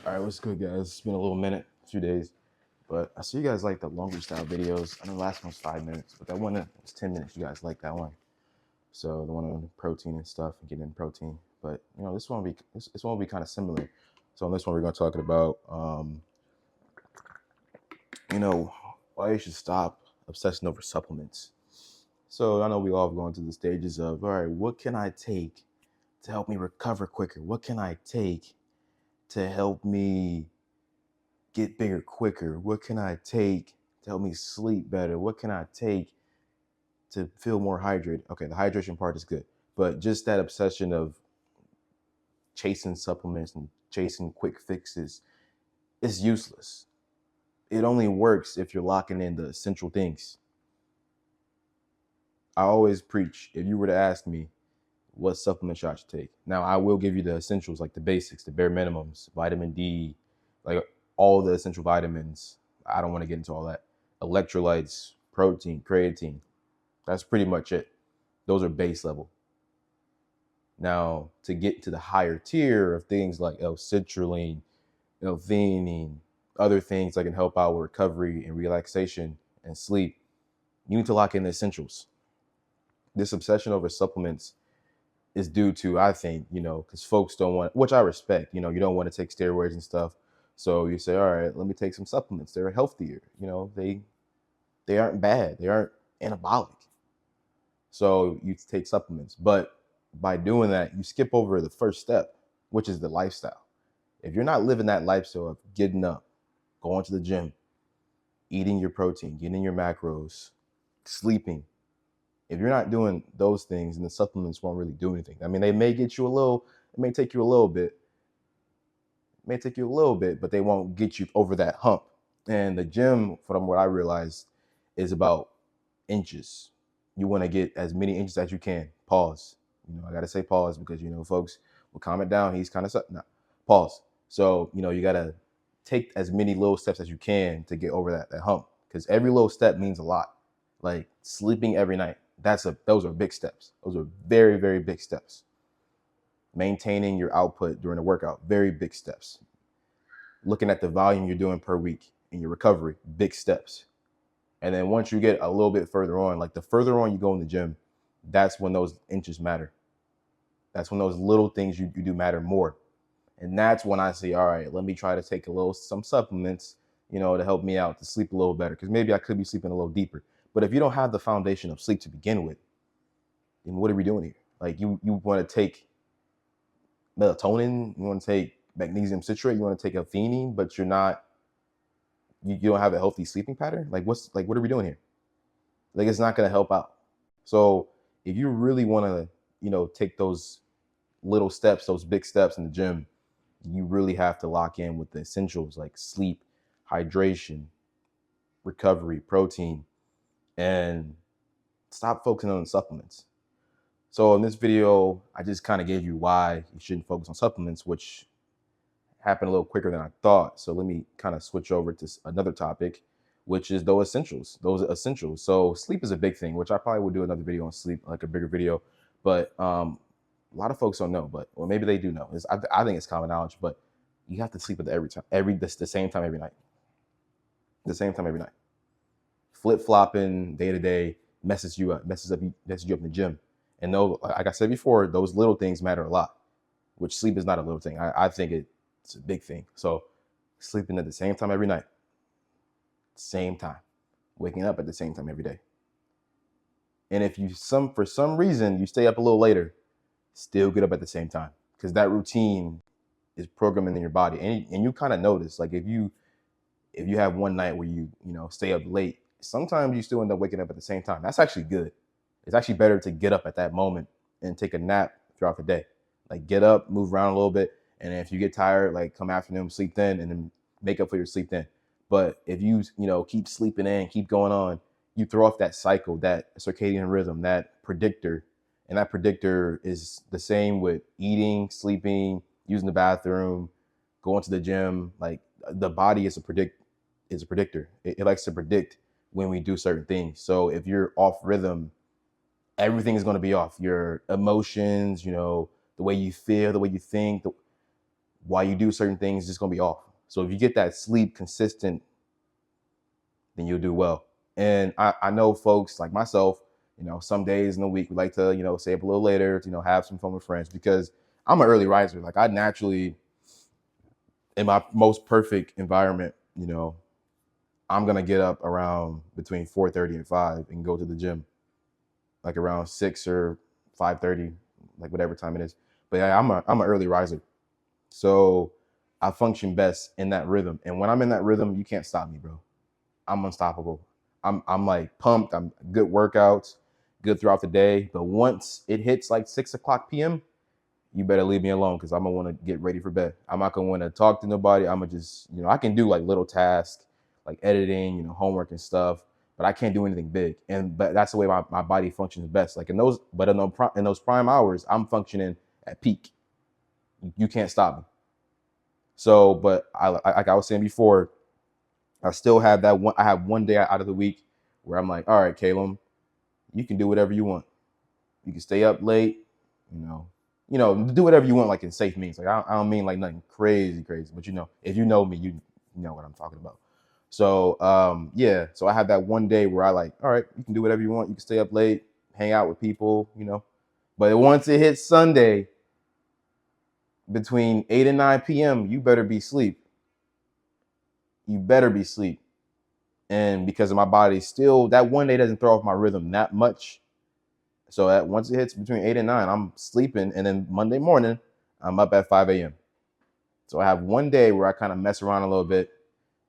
All right, what's good, guys? It's been a little minute, a few days, but I see you guys like the longer style videos. I know the last one was 5 minutes, but that one was 10 minutes. You guys like that one, so the one on protein and stuff and getting in protein. But this one will be kind of similar. So on this one, we're going to talk about you know why you should stop obsessing over supplements. So I know we all have gone through the stages of, all right, what can I take to help me recover quicker? What can I take to help me get bigger quicker? What can I take to help me sleep better? What can I take to feel more hydrated? Okay, the hydration part is good, but just that obsession of chasing supplements and chasing quick fixes is useless. It only works if you're locking in the essential things. I always preach, if you were to ask me what supplement should I take, now I will give you the essentials, like the basics, the bare minimums, vitamin D, like all the essential vitamins. I don't want to get into all that. Electrolytes, protein, creatine. That's pretty much it. Those are base level. Now, to get to the higher tier of things like L-citrulline, L-theanine, other things that can help out with recovery and relaxation and sleep, you need to lock in the essentials. This obsession over supplements is due to, I think, because folks don't want, which I respect, you don't want to take steroids and stuff. So you say, all right, let me take some supplements. They're healthier. They aren't bad. They aren't anabolic. So you take supplements. But by doing that, you skip over the first step, which is the lifestyle. If you're not living that lifestyle of getting up, going to the gym, eating your protein, getting your macros, sleeping, if you're not doing those things, then the supplements won't really do anything. I mean, they may get you it may take you a little bit, but they won't get you over that hump. And the gym, from what I realized, is about inches. You want to get as many inches as you can. Pause. I got to say pause because, folks will comment down. He's kind of, pause. So, you got to take as many little steps as you can to get over that hump, because every little step means a lot. Like sleeping every night. Those are big steps. Those are very, very big steps. Maintaining your output during the workout, very big steps. Looking at the volume you're doing per week in your recovery, big steps. And then once you get a little bit further on, like the further on you go in the gym, that's when those inches matter. That's when those little things you do matter more. And that's when I say, all right, let me try to take some supplements, to help me out to sleep a little better. Because maybe I could be sleeping a little deeper. But if you don't have the foundation of sleep to begin with, then what are we doing here? Like you want to take melatonin, you want to take magnesium citrate, you want to take L-theanine, but you don't have a healthy sleeping pattern. Like what are we doing here? Like it's not going to help out. So if you really want to, take those little steps, those big steps in the gym, you really have to lock in with the essentials like sleep, hydration, recovery, protein, and stop focusing on supplements. So in this video, I just kind of gave you why you shouldn't focus on supplements, which happened a little quicker than I thought. So let me kind of switch over to another topic, which is those essentials. So sleep is a big thing, which I probably will do another video on sleep, like a bigger video. But a lot of folks don't know, or maybe they do know. I think it's common knowledge, but you have to sleep at the same time every night. The same time every night. Flip-flopping day to day messes you up in the gym. And though, like I said before, those little things matter a lot, which sleep is not a little thing. I think it's a big thing. So sleeping at the same time every night, same time, waking up at the same time every day. And if for some reason you stay up a little later, still get up at the same time, because that routine is programming in your body. And you kind of notice, like if you have one night where you stay up late, sometimes you still end up waking up at the same time. That's actually good. It's actually better to get up at that moment and take a nap throughout the day. Like get up, move around a little bit, and if you get tired, like come afternoon, sleep then, and then make up for your sleep then. But if you keep sleeping in, keep going on, you throw off that cycle, that circadian rhythm, that predictor. And that predictor is the same with eating, sleeping, using the bathroom, going to the gym. Like the body is a predictor. It likes to predict when we do certain things. So if you're off rhythm, everything is going to be off. Your emotions, the way you feel, the way you think, while you do certain things, it's just gonna be off. So if you get that sleep consistent, then you'll do well. And I know folks like myself, some days in the week we like to, stay up a little later, to, have some fun with friends because I'm an early riser. Like I naturally, in my most perfect environment, I'm gonna get up around between 4:30 and 5 and go to the gym, like around 6 or 5:30, like whatever time it is. But yeah, I'm an early riser, so I function best in that rhythm. And when I'm in that rhythm, you can't stop me, bro. I'm unstoppable. I'm like pumped. I'm good workouts, good throughout the day. But once it hits like 6 o'clock p.m., you better leave me alone because I'm gonna want to get ready for bed. I'm not gonna want to talk to nobody. I'm gonna just, I can do like little tasks like editing, homework and stuff, but I can't do anything big. But that's the way my body functions best. Like in those prime hours, I'm functioning at peak. You can't stop me. So, but like I was saying before, I still have that one. I have one day out of the week where I'm like, all right, Caleb, you can do whatever you want. You can stay up late, do whatever you want, like in safe means. Like I don't mean like nothing crazy, but if you know me, you know what I'm talking about. So yeah, so I have that one day where I like, all right, you can do whatever you want. You can stay up late, hang out with people, But once it hits Sunday, between 8 and 9 p.m., you better be asleep. You better be asleep. And because of my body, still that one day doesn't throw off my rhythm that much. So once it hits between 8 and 9, I'm sleeping, and then Monday morning, I'm up at 5 a.m. So I have one day where I kind of mess around a little bit,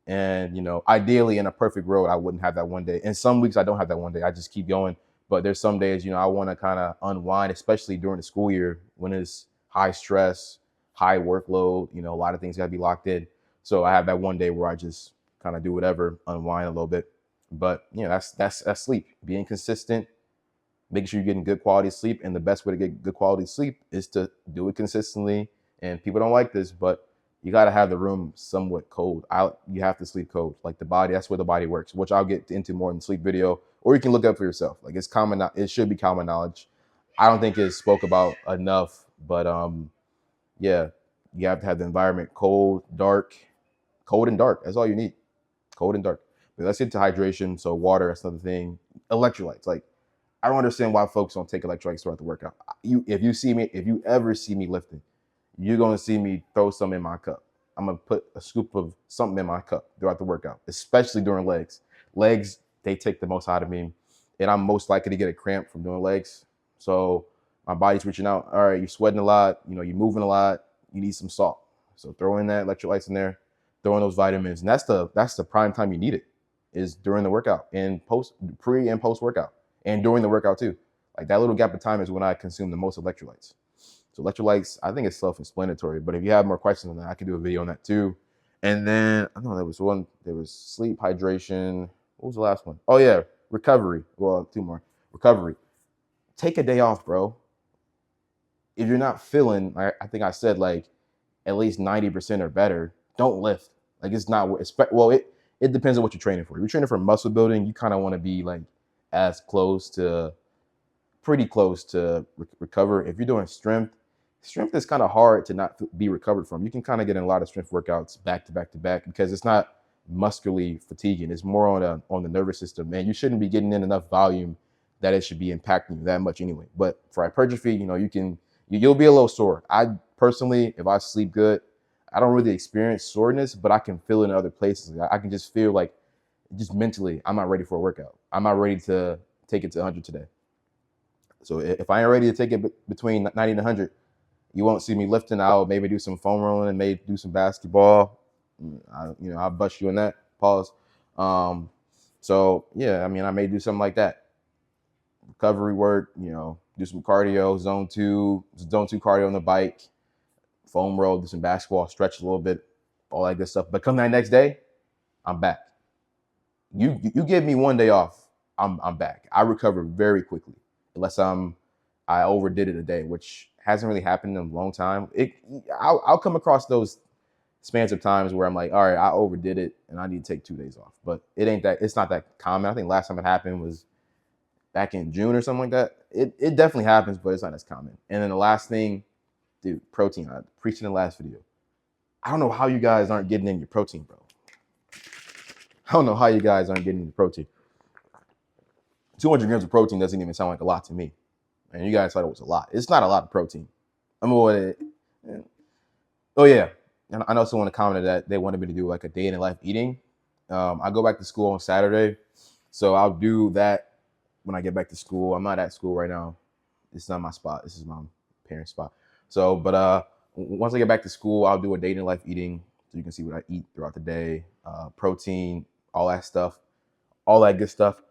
and ideally in a perfect world, I wouldn't have that one day. And some weeks I don't have that one day. I just keep going. But there's some days, I want to kind of unwind, especially during the school year when it's high stress, high workload. A lot of things got to be locked in. So I have that one day where I just kind of do whatever, unwind a little bit. But that's sleep, being consistent, making sure you're getting good quality sleep. And the best way to get good quality sleep is to do it consistently. And people don't like this, but you got to have the room somewhat cold. You have to sleep cold. Like the body, that's where the body works, which I'll get into more in the sleep video, or you can look up for yourself. Like it should be common knowledge. I don't think it's spoke about enough, but yeah, you have to have the environment cold, cold and dark. That's all you need, cold and dark. But let's get to hydration. So water, that's another thing. Electrolytes, like I don't understand why folks don't take electrolytes throughout the workout. If you ever see me lifting, you're gonna see me throw some in my cup. I'm gonna put a scoop of something in my cup throughout the workout, especially during legs. Legs, they take the most out of me, and I'm most likely to get a cramp from doing legs. So my body's reaching out. All right, you're sweating a lot. You're moving a lot. You need some salt. So throw in that electrolytes in there, throw in those vitamins, and that's the prime time you need it, is during the workout and pre and post workout, and during the workout too. Like that little gap of time is when I consume the most electrolytes. So electrolytes, I think it's self-explanatory, but if you have more questions on that, I can do a video on that too. And then I know there was sleep, hydration. What was the last one? Oh yeah, recovery. Well, two more. Recovery. Take a day off, bro. If you're not feeling, I think I said like at least 90% or better, don't lift. Like it's not, well, it depends on what you're training for. If you're training for muscle building, you kind of want to be like pretty close to recover. If you're doing strength is kind of hard to not be recovered from. You can kind of get in a lot of strength workouts back to back to back because it's not muscularly fatiguing. It's more on the nervous system, and you shouldn't be getting in enough volume that it should be impacting you that much anyway. But for hypertrophy, you'll be a little sore. I personally, if I sleep good, I don't really experience soreness, but I can feel it in other places. I can just feel like, just mentally, I'm not ready for a workout. I'm not ready to take it to 100 today. So if I ain't ready to take it between 90 and 100, you won't see me lifting. I'll maybe do some foam rolling and maybe do some basketball. I'll bust you in that. Pause. So yeah, I may do something like that. Recovery work, do some cardio, zone two cardio on the bike, foam roll, do some basketball, stretch a little bit, all that good stuff. But come that next day, I'm back. You give me one day off, I'm back. I recover very quickly, unless I overdid it a day, which hasn't really happened in a long time. I'll come across those spans of times where I'm like, all right, I overdid it and I need to take 2 days off. But it's not that common. I think last time it happened was back in June or something like that. It definitely happens, but it's not as common. And then the last thing, dude, protein. I preached in the last video. I don't know how you guys aren't getting in your protein, bro. I don't know how you guys aren't getting in your protein. 200 grams of protein doesn't even sound like a lot to me. And you guys thought it was a lot. It's not a lot of protein. I mean, oh yeah. And I know someone commented that they wanted me to do like a day in life eating. I go back to school on Saturday. So I'll do that when I get back to school. I'm not at school right now. It's not my spot. This is my parents' spot. So, but once I get back to school, I'll do a day in life eating. So you can see what I eat throughout the day, protein, all that stuff, all that good stuff.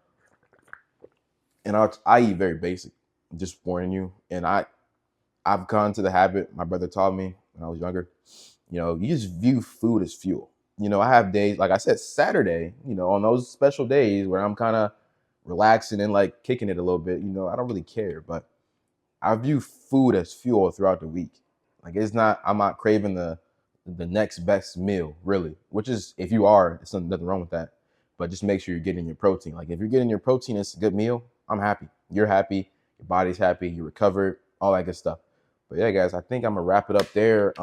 And I eat very basic, just warning you. And I've gone to the habit, my brother taught me when I was younger, you just view food as fuel. I have days, like I said, Saturday, on those special days where I'm kind of relaxing and like kicking it a little bit, I don't really care. But I view food as fuel throughout the week. Like I'm not craving the next best meal, really, which is, if you are, there's nothing wrong with that. But just make sure you're getting your protein. Like if you're getting your protein, it's a good meal. I'm happy. You're happy. Your body's happy. You recovered. All that good stuff. But yeah, guys, I think I'm gonna wrap it up there.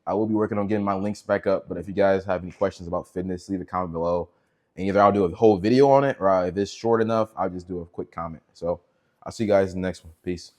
I will be working on getting my links back up. But if you guys have any questions about fitness, leave a comment below. And either I'll do a whole video on it, or if it's short enough, I'll just do a quick comment. So I'll see you guys in the next one. Peace.